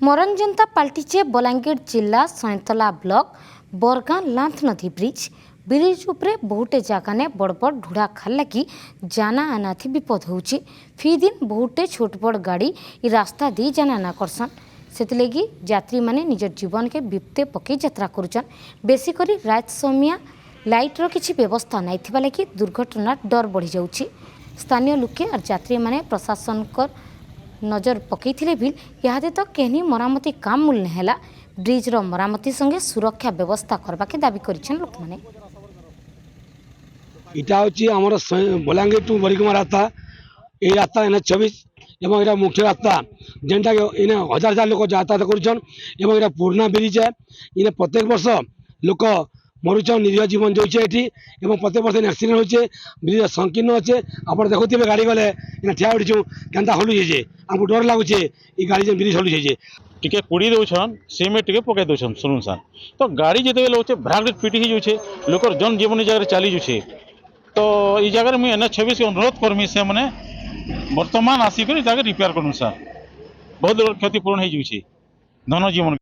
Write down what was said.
ମରଣଜନ୍ତା ପାଲଟିଛେ ବଲାଙ୍ଗୀର ଜିଲ୍ଲା ସଇଁତଲା ବ୍ଲକ ବରଗାଁ ଲାନ୍ଥ ନଦୀ ବ୍ରିଜ ଉପରେ ବହୁଟେ ଜାଗାନେ ବड़ बड़ ढुड़ा खाल लगी जाना आना थी विपद होउची। फी दिन बहुटे छोट बड़ गाड़ी इ रास्ता दी जाना आना करसन। सेतिलगी यात्री माने निजर जीवन के विपदे पकई यात्रा करुचन। बेसी करी रात समिया लाइट रो किछि व्यवस्था नाइ थिबा लगी दुर्घटना डर बढ़ी जाउची। स्थानीय लोके और यात्री माने प्रशासन कर नजर पकईथिले भी इहादे तो केहनी मरामती काम मूल नेला। ब्रिज रो मरामती संगे सुरक्षा व्यवस्था करबा के दाबी करिछन लोक माने। इटा हूँ आमर बलांगीर टू बरिकुमा रास्ता ये रास्ता एन 24 एवं इटा मुख्य रास्ता जेनटा इन हजार हजार लोक यातायात करुछन एवं इटा पुराना ब्रिज है। इन प्रत्येक वर्ष लोक मरुछन निरीह जीवन जाऊे ये एवं प्रत्येक वर्ष एक्सीडेंट होचे। ब्रिज संकीर्ण अच्छे आप देखुए गाड़ी गले इन ठिया उठीचु केन्ता हलुचे आमको डर लगुचे ये गाड़ी जो ब्रिज हलुचे टिके कुड़ी दौन सीमेंट टिके पकई दौन सुनसान तो गाड़ी जिते होचे भ्राग पिटी ही जाऊे लोकर जन जीवन जगह चली जाऊे। तो ये जगह मुझे एन 26 अनुरोध करमी से मैंने बर्तमान आसिक रिपेयर करूँ सर बहुत क्षतिपूर्ण हो जाऊे धन जीवन।